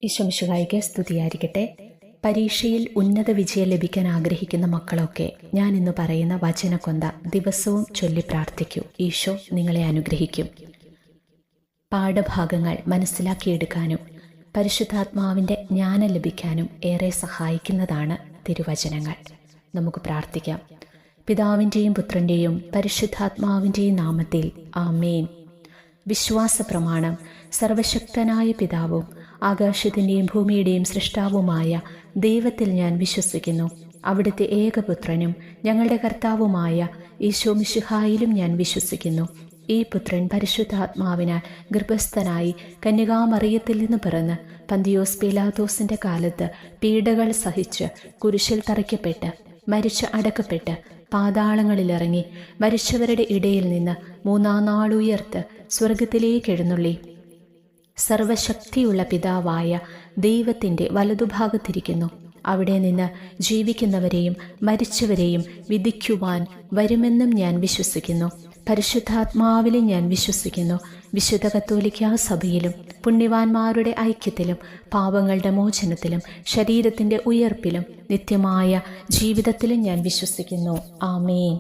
ഈശോമിശിഹായ്ക്ക് സ്തുതിയായിരിക്കട്ടെ. പരീക്ഷയിൽ ഉന്നത വിജയം ലഭിക്കാൻ ആഗ്രഹിക്കുന്ന മക്കളൊക്കെ ഞാൻ ഇന്ന് പറയുന്ന വചനക്കൊന്ത ദിവസവും ചൊല്ലി പ്രാർത്ഥിക്കൂ. ഈശോ നിങ്ങളെ അനുഗ്രഹിക്കും. പാഠഭാഗങ്ങൾ മനസ്സിലാക്കിയെടുക്കാനും പരിശുദ്ധാത്മാവിൻ്റെ ജ്ഞാനം ലഭിക്കാനും ഏറെ സഹായിക്കുന്നതാണ് തിരുവചനങ്ങൾ. നമുക്ക് പ്രാർത്ഥിക്കാം. പിതാവിൻ്റെയും പുത്രൻ്റെയും പരിശുദ്ധാത്മാവിൻ്റെയും നാമത്തിൽ ആമേൻ. വിശ്വാസ പ്രമാണം. സർവശക്തനായ പിതാവും ആകാശത്തിൻ്റെയും ഭൂമിയുടെയും സൃഷ്ടാവുമായ ദൈവത്തിൽ ഞാൻ വിശ്വസിക്കുന്നു. അവിടുത്തെ ഏകപുത്രനും ഞങ്ങളുടെ കർത്താവുമായ ഈശോമിശിഹായിലും ഞാൻ വിശ്വസിക്കുന്നു. ഈ പുത്രൻ പരിശുദ്ധാത്മാവിനാൽ ഗർഭസ്ഥനായി കന്യകാമറിയത്തിൽ നിന്ന് പിറന്ന് പന്തിയോസ് പീലാത്തോസിന്റെ കാലത്ത് പീഡകൾ സഹിച്ച് കുരിശിൽ തറയ്ക്കപ്പെട്ട് മരിച്ച് അടക്കപ്പെട്ട് പാതാളങ്ങളിലിറങ്ങി മരിച്ചവരുടെ ഇടയിൽ നിന്ന് മൂന്നാം നാളുയർത്ത് സ്വർഗത്തിലേക്ക് എഴുന്നള്ളി സർവശക്തിയുള്ള പിതാവായ ദൈവത്തിൻ്റെ വലതുഭാഗത്തിരിക്കുന്നു. അവിടെ നിന്ന് ജീവിക്കുന്നവരെയും മരിച്ചവരെയും വിധിക്കുവാൻ വരുമെന്നും ഞാൻ വിശ്വസിക്കുന്നു. പരിശുദ്ധാത്മാവിലും ഞാൻ വിശ്വസിക്കുന്നു. വിശുദ്ധ കത്തോലിക്കാ സഭയിലും പുണ്യവാന്മാരുടെ ഐക്യത്തിലും പാപങ്ങളുടെ മോചനത്തിലും ശരീരത്തിൻ്റെ ഉയർപ്പിലും നിത്യമായ ജീവിതത്തിലും ഞാൻ വിശ്വസിക്കുന്നു. ആമേൻ.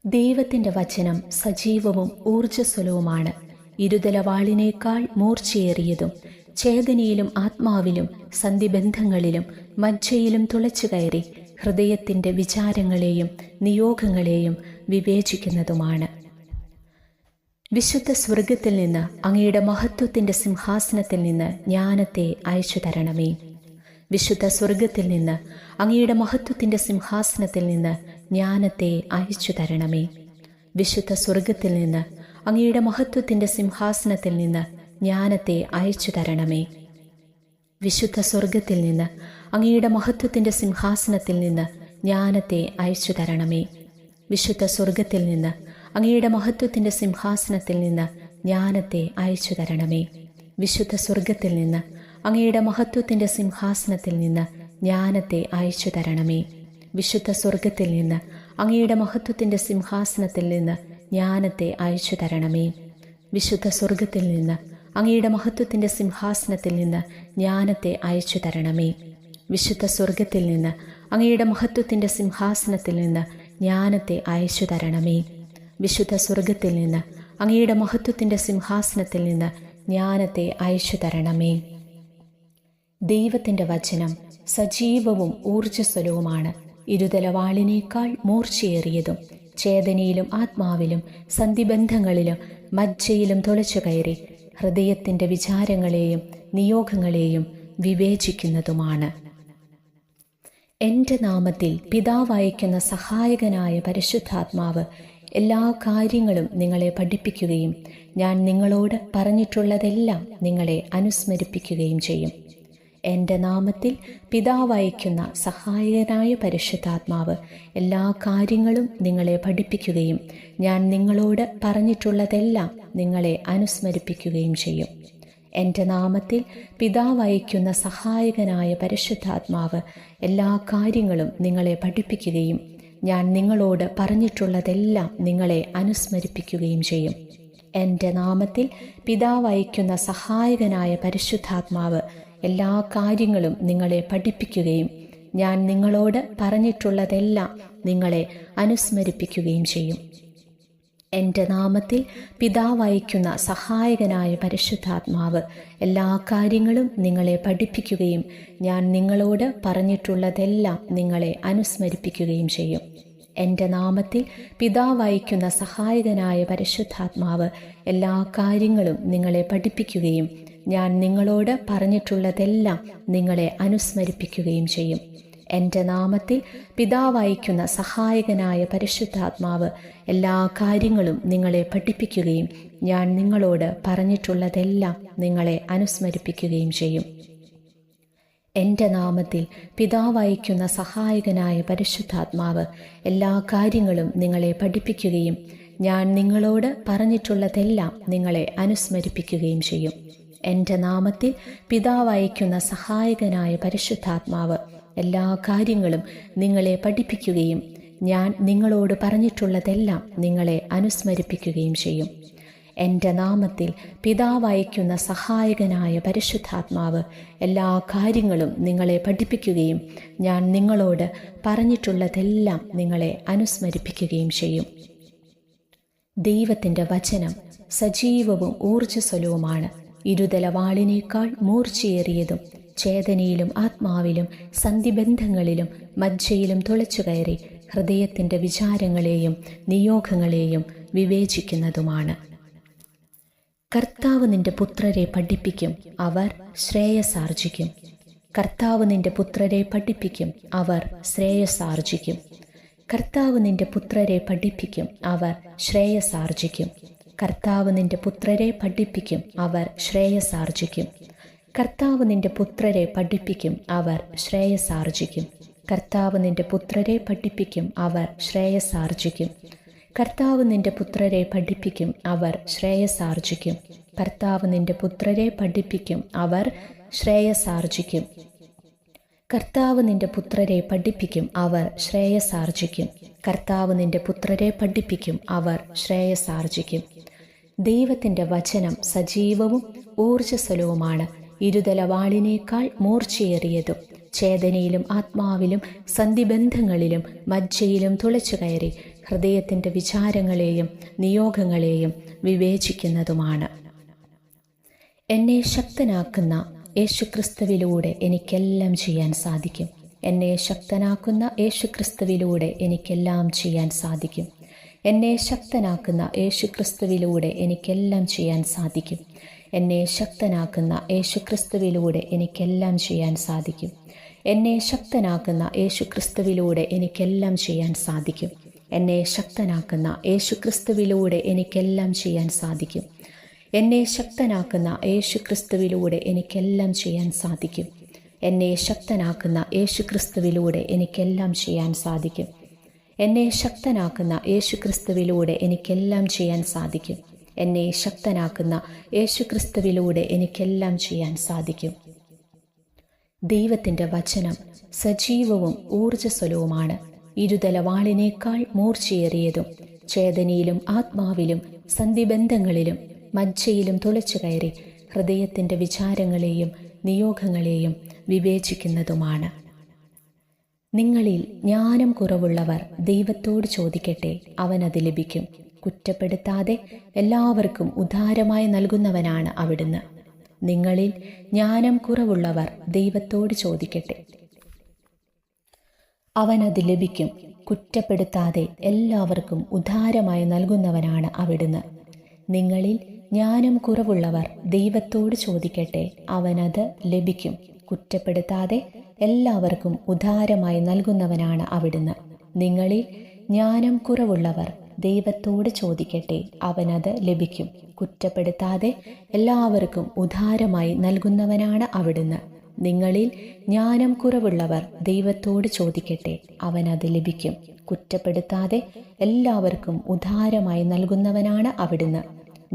ദൈവത്തിൻ്റെ വചനം സജീവവും ഊർജ്ജസ്വലവുമാണ്. ഇരുതലവാളിനേക്കാൾ മൂർച്ചയേറിയതും ചേതനയിലും ആത്മാവിലും സന്ധിബന്ധങ്ങളിലും മജ്ജയിലും തുളച്ചു കയറി ഹൃദയത്തിൻ്റെ വിചാരങ്ങളെയും നിയോഗങ്ങളെയും വിവേചിക്കുന്നതുമാണ്. വിശുദ്ധ സ്വർഗത്തിൽ നിന്ന് അങ്ങയുടെ മഹത്വത്തിൻ്റെ സിംഹാസനത്തിൽ നിന്ന് ജ്ഞാനത്തെ അയച്ചു തരണമേ. വിശുദ്ധ സ്വർഗത്തിൽ നിന്ന് അങ്ങയുടെ മഹത്വത്തിൻ്റെ സിംഹാസനത്തിൽ നിന്ന് ജ്ഞാനത്തെ അയച്ചു തരണമേ. വിശുദ്ധ സ്വർഗത്തിൽ നിന്ന് അങ്ങയുടെ മഹത്വത്തിൻ്റെ സിംഹാസനത്തിൽ നിന്ന് ജ്ഞാനത്തെ അയച്ചു തരണമേ. വിശുദ്ധ സ്വർഗത്തിൽ നിന്ന് അങ്ങയുടെ മഹത്വത്തിൻ്റെ സിംഹാസനത്തിൽ നിന്ന് ജ്ഞാനത്തെ അയച്ചു തരണമേ. വിശുദ്ധ സ്വർഗത്തിൽ നിന്ന് അങ്ങയുടെ മഹത്വത്തിൻ്റെ സിംഹാസനത്തിൽ നിന്ന് ജ്ഞാനത്തെ അയച്ചു തരണമേ. വിശുദ്ധ സ്വർഗത്തിൽ നിന്ന് അങ്ങയുടെ മഹത്വത്തിൻ്റെ സിംഹാസനത്തിൽ നിന്ന് ജ്ഞാനത്തെ അയച്ചു തരണമേ. വിശുദ്ധ സ്വർഗത്തിൽ നിന്ന് അങ്ങയുടെ മഹത്വത്തിൻ്റെ സിംഹാസനത്തിൽ നിന്ന് ജ്ഞാനത്തെ അയച്ചു തരണമേ. വിശുദ്ധ സ്വർഗത്തിൽ നിന്ന് അങ്ങയുടെ മഹത്വത്തിൻ്റെ സിംഹാസനത്തിൽ നിന്ന് ജ്ഞാനത്തെ അയച്ചു തരണമേ. വിശുദ്ധ സ്വർഗത്തിൽ നിന്ന് അങ്ങയുടെ മഹത്വത്തിൻ്റെ സിംഹാസനത്തിൽ നിന്ന് ജ്ഞാനത്തെ അയച്ചു തരണമേ. വിശുദ്ധ സ്വർഗത്തിൽ നിന്ന് അങ്ങയുടെ മഹത്വത്തിൻ്റെ സിംഹാസനത്തിൽ നിന്ന് ജ്ഞാനത്തെ അയച്ചു തരണമേ. ദൈവത്തിൻ്റെ വചനം സജീവവും ഊർജ്ജസ്വലവുമാണ്. ഇരുതലവാളിനേക്കാൾ മൂർച്ചയേറിയതും ചേതനയിലും ആത്മാവിലും സന്ധിബന്ധങ്ങളിലും മജ്ജയിലും തുളച്ചു കയറി ഹൃദയത്തിൻ്റെ വിചാരങ്ങളെയും നിയോഗങ്ങളെയും വിവേചിക്കുന്നതുമാണ്. എൻ്റെ നാമത്തിൽ പിതാവയക്കുന്ന സഹായകനായ പരിശുദ്ധാത്മാവ് എല്ലാ കാര്യങ്ങളും നിങ്ങളെ പഠിപ്പിക്കുകയും ഞാൻ നിങ്ങളോട് പറഞ്ഞിട്ടുള്ളതെല്ലാം നിങ്ങളെ അനുസ്മരിപ്പിക്കുകയും ചെയ്യും. എൻ്റെ നാമത്തിൽ പിതാവയക്കുന്ന സഹായകനായ പരിശുദ്ധാത്മാവ് എല്ലാ കാര്യങ്ങളും നിങ്ങളെ പഠിപ്പിക്കുകയും ഞാൻ നിങ്ങളോട് പറഞ്ഞിട്ടുള്ളതെല്ലാം നിങ്ങളെ അനുസ്മരിപ്പിക്കുകയും ചെയ്യും. എൻ്റെ നാമത്തിൽ പിതാവയക്കുന്ന സഹായകനായ പരിശുദ്ധാത്മാവ് എല്ലാ കാര്യങ്ങളും നിങ്ങളെ പഠിപ്പിക്കുകയും ഞാൻ നിങ്ങളോട് പറഞ്ഞിട്ടുള്ളതെല്ലാം നിങ്ങളെ അനുസ്മരിപ്പിക്കുകയും ചെയ്യും. എൻ്റെ നാമത്തിൽ പിതാവയക്കുന്ന സഹായകനായ പരിശുദ്ധാത്മാവ് എല്ലാ കാര്യങ്ങളും നിങ്ങളെ പഠിപ്പിക്കുകയും ഞാൻ നിങ്ങളോട് പറഞ്ഞിട്ടുള്ളതെല്ലാം നിങ്ങളെ അനുസ്മരിപ്പിക്കുകയും ചെയ്യും. എൻ്റെ നാമത്തിൽ പിതാവയക്കുന്ന സഹായകനായ പരിശുദ്ധാത്മാവ് എല്ലാ കാര്യങ്ങളും നിങ്ങളെ പഠിപ്പിക്കുകയും ഞാൻ നിങ്ങളോട് പറഞ്ഞിട്ടുള്ളതെല്ലാം നിങ്ങളെ അനുസ്മരിപ്പിക്കുകയും ചെയ്യും. എൻ്റെ നാമത്തിൽ പിതാവയക്കുന്ന സഹായകനായ പരിശുദ്ധാത്മാവ് എല്ലാ കാര്യങ്ങളും നിങ്ങളെ പഠിപ്പിക്കുകയും ഞാൻ നിങ്ങളോട് പറഞ്ഞിട്ടുള്ളതെല്ലാം നിങ്ങളെ അനുസ്മരിപ്പിക്കുകയും ചെയ്യും. എൻ്റെ നാമത്തിൽ പിതാവയക്കുന്ന സഹായകനായ പരിശുദ്ധാത്മാവ് എല്ലാ കാര്യങ്ങളും നിങ്ങളെ പഠിപ്പിക്കുകയും ഞാൻ നിങ്ങളോട് പറഞ്ഞിട്ടുള്ളതെല്ലാം നിങ്ങളെ അനുസ്മരിപ്പിക്കുകയും ചെയ്യും. എൻ്റെ നാമത്തിൽ പിതാവയക്കുന്ന സഹായകനായ പരിശുദ്ധാത്മാവ് എല്ലാ കാര്യങ്ങളും നിങ്ങളെ പഠിപ്പിക്കുകയും ഞാൻ നിങ്ങളോട് പറഞ്ഞിട്ടുള്ളതെല്ലാം നിങ്ങളെ അനുസ്മരിപ്പിക്കുകയും ചെയ്യും. എൻ്റെ നാമത്തിൽ പിതാവയക്കുന്ന സഹായകനായ പരിശുദ്ധാത്മാവ് എല്ലാ കാര്യങ്ങളും നിങ്ങളെ പഠിപ്പിക്കുകയും ഞാൻ നിങ്ങളോട് പറഞ്ഞിട്ടുള്ളതെല്ലാം നിങ്ങളെ അനുസ്മരിപ്പിക്കുകയും ചെയ്യും. എൻ്റെ നാമത്തിൽ പിതാവ് അയക്കുന്ന സഹായകനായ പരിശുദ്ധാത്മാവ് എല്ലാ കാര്യങ്ങളും നിങ്ങളെ പഠിപ്പിക്കുകയും ഞാൻ നിങ്ങളോട് പറഞ്ഞിട്ടുള്ളതെല്ലാം നിങ്ങളെ അനുസ്മരിപ്പിക്കുകയും ചെയ്യും. ദൈവത്തിൻ്റെ വചനം സജീവവും ഊർജ്ജസ്വലവുമാണ്, ഇരുതല വാളിനേക്കാൾ മൂർച്ചയേറിയതും ചേതനയിലും ആത്മാവിലും സന്ധിബന്ധങ്ങളിലും മജ്ജയിലും തുളച്ചുകയറി ഹൃദയത്തിൻ്റെ വിചാരങ്ങളെയും നിയോഗങ്ങളെയും വിവേചിക്കുന്നതുമാണ്. കർത്താവ് നിന്റെ പുത്രരെ പഠിപ്പിക്കും, അവർ ശ്രേയസ്സാർജിക്കും. കർത്താവ് നിന്റെ പുത്രരെ പഠിപ്പിക്കും, അവർ ശ്രേയസ്സാർജിക്കും. കർത്താവ് നിന്റെ പുത്രരെ പഠിപ്പിക്കും, അവർ ശ്രേയസ്സാർജിക്കും. കർത്താവ് നിന്റെ പുത്രരെ പഠിപ്പിക്കും, അവർ ശ്രേയസ്സാർജിക്കും. കർത്താവ് നിന്റെ പുത്രരെ പഠിപ്പിക്കും, അവർ ശ്രേയസ്സാർജിക്കും. കർത്താവ് നിന്റെ പുത്രരെ പഠിപ്പിക്കും, അവർ ശ്രേയസ്സാർജിക്കും. കർത്താവ് നിന്റെ പുത്രരെ പഠിപ്പിക്കും, അവർ ശ്രേയസ്സാർജിക്കും. കർത്താവ് നിന്റെ പുത്രരെ പഠിപ്പിക്കും, അവർ ശ്രേയസ്സാർജിക്കും. കർത്താവ് നിന്റെ പുത്രരെ പഠിപ്പിക്കും, അവർ ശ്രേയസ്സാർജിക്കും. കർത്താവ് നിന്റെ പുത്രരെ പഠിപ്പിക്കും, അവർ ശ്രേയസ്സാർജിക്കും. ദൈവത്തിൻ്റെ വചനം സജീവവും ഊർജ്ജസ്വലവുമാണ്, ഇരുതല വാളിനേക്കാൾ മൂർച്ചയേറിയതും ചേതനയിലും ആത്മാവിലും സന്ധിബന്ധങ്ങളിലും മജ്ജയിലും തുളച്ചുകയറി ഹൃദയത്തിൻ്റെ വിചാരങ്ങളെയും നിയോഗങ്ങളെയും വിവേചിക്കുന്നതുമാണ്. എന്നെ ശക്തനാക്കുന്ന യേശുക്രിസ്തുവിലൂടെ എനിക്കെല്ലാം ചെയ്യാൻ സാധിക്കും. എന്നെ ശക്തനാക്കുന്ന യേശുക്രിസ്തുവിലൂടെ എനിക്കെല്ലാം ചെയ്യാൻ സാധിക്കും. എന്നെ ശക്തനാക്കുന്ന യേശുക്രിസ്തുവിലൂടെ എനിക്കെല്ലാം ചെയ്യാൻ സാധിക്കും. എന്നെ ശക്തനാക്കുന്ന യേശുക്രിസ്തുവിലൂടെ എനിക്കെല്ലാം ചെയ്യാൻ സാധിക്കും. എന്നെ ശക്തനാക്കുന്ന യേശുക്രിസ്തുവിലൂടെ എനിക്കെല്ലാം ചെയ്യാൻ സാധിക്കും. എന്നെ ശക്തനാക്കുന്ന യേശുക്രിസ്തുവിലൂടെ എനിക്കെല്ലാം ചെയ്യാൻ സാധിക്കും. എന്നെ ശക്തനാക്കുന്ന യേശുക്രിസ്തുവിലൂടെ എനിക്കെല്ലാം ചെയ്യാൻ സാധിക്കും. എന്നെ ശക്തനാക്കുന്ന യേശുക്രിസ്തുവിലൂടെ എനിക്കെല്ലാം ചെയ്യാൻ സാധിക്കും. എന്നെ ശക്തനാക്കുന്ന യേശുക്രിസ്തുവിലൂടെ എനിക്കെല്ലാം ചെയ്യാൻ സാധിക്കും. എന്നെ ശക്തനാക്കുന്ന യേശുക്രിസ്തുവിലൂടെ എനിക്കെല്ലാം ചെയ്യാൻ സാധിക്കും. ദൈവത്തിൻ്റെ വചനം സജീവവും ഊർജ്ജസ്വലവുമാണ്, ഇരുതല വാളിനേക്കാൾ മൂർച്ചയേറിയതും ചേതനയിലും ആത്മാവിലും സന്ധിബന്ധങ്ങളിലും മജ്ജയിലും തുളച്ചുകയറി ഹൃദയത്തിൻ്റെ വിചാരങ്ങളെയും നിയോഗങ്ങളെയും വിവേചിക്കുന്നതുമാണ്. നിങ്ങളിൽ ജ്ഞാനം കുറവുള്ളവർ ദൈവത്തോട് ചോദിക്കട്ടെ, അവനത് ലഭിക്കും. കുറ്റപ്പെടുത്താതെ എല്ലാവർക്കും ഉദാരമായി നൽകുന്നവനാണ് അവിടുന്ന്. നിങ്ങളിൽ ജ്ഞാനം കുറവുള്ളവർ ദൈവത്തോട് ചോദിക്കട്ടെ, അവനത് ലഭിക്കും. കുറ്റപ്പെടുത്താതെ എല്ലാവർക്കും ഉദാരമായി നൽകുന്നവനാണ് അവിടുന്ന്. നിങ്ങളിൽ ജ്ഞാനം കുറവുള്ളവർ ദൈവത്തോട് ചോദിക്കട്ടെ, അവനത് ലഭിക്കും. കുറ്റപ്പെടുത്താതെ എല്ലാവർക്കും ഉദാരമായി നൽകുന്നവനാണ് അവിടുന്ന്. നിങ്ങളിൽ ജ്ഞാനം കുറവുള്ളവർ ദൈവത്തോട് ചോദിക്കട്ടെ, അവനത് ലഭിക്കും. കുറ്റപ്പെടുത്താതെ എല്ലാവർക്കും ഉദാരമായി നൽകുന്നവനാണ് അവിടുന്ന്. നിങ്ങളിൽ ജ്ഞാനം കുറവുള്ളവർ ദൈവത്തോട് ചോദിക്കട്ടെ, അവനത് ലഭിക്കും. കുറ്റപ്പെടുത്താതെ എല്ലാവർക്കും ഉദാരമായി നൽകുന്നവനാണ് അവിടുന്ന്.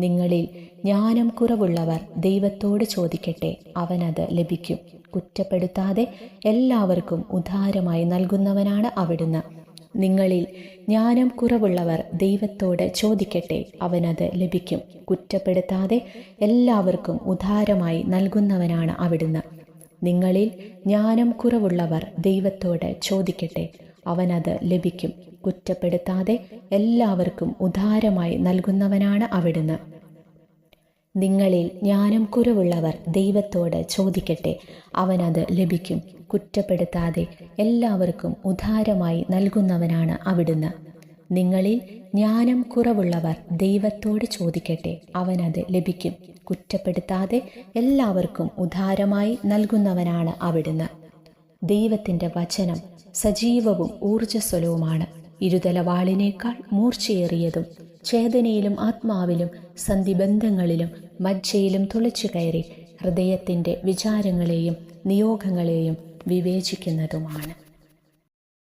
നിങ്ങളിൽ ജ്ഞാനം കുറവുള്ളവർ ദൈവത്തോട് ചോദിക്കട്ടെ, അവനത് ലഭിക്കും. കുറ്റപ്പെടുത്താതെ എല്ലാവർക്കും ഉദാരമായി നൽകുന്നവനാണ് അവിടുന്ന്. നിങ്ങളിൽ ജ്ഞാനം കുറവുള്ളവർ ദൈവത്തോട് ചോദിക്കട്ടെ, അവനത് ലഭിക്കും. കുറ്റപ്പെടുത്താതെ എല്ലാവർക്കും ഉദാരമായി നൽകുന്നവനാണ് അവിടുന്ന്. നിങ്ങളിൽ ജ്ഞാനം കുറവുള്ളവർ ദൈവത്തോട് ചോദിക്കട്ടെ, അവനത് ലഭിക്കും. കുറ്റപ്പെടുത്താതെ എല്ലാവർക്കും ഉദാരമായി നൽകുന്നവനാണ് അവിടുന്ന്. നിങ്ങളിൽ ജ്ഞാനം കുറവുള്ളവർ ദൈവത്തോട് ചോദിക്കട്ടെ, അവനത് ലഭിക്കും. കുറ്റപ്പെടുത്താതെ എല്ലാവർക്കും ഉദാരമായി നൽകുന്നവനാണ് അവിടുന്ന്. നിങ്ങളിൽ ജ്ഞാനം കുറവുള്ളവർ ദൈവത്തോട് ചോദിക്കട്ടെ, അവനത് ലഭിക്കും. കുറ്റപ്പെടുത്താതെ എല്ലാവർക്കും ഉദാരമായി നൽകുന്നവനാണ് അവിടുന്ന്. ദൈവത്തിൻ്റെ വചനം സജീവവും ഊർജ്ജസ്വലവുമാണ്, ഇരുതല വാളിനേക്കാൾ മൂർച്ചയേറിയതും ചേതനയിലും ആത്മാവിലും സന്ധിബന്ധങ്ങളിലും മജ്ജയിലും തുളച്ചുകയറി ഹൃദയത്തിൻ്റെ വിചാരങ്ങളെയും നിയോഗങ്ങളെയും വിവേചിക്കുന്നതുമാണ്.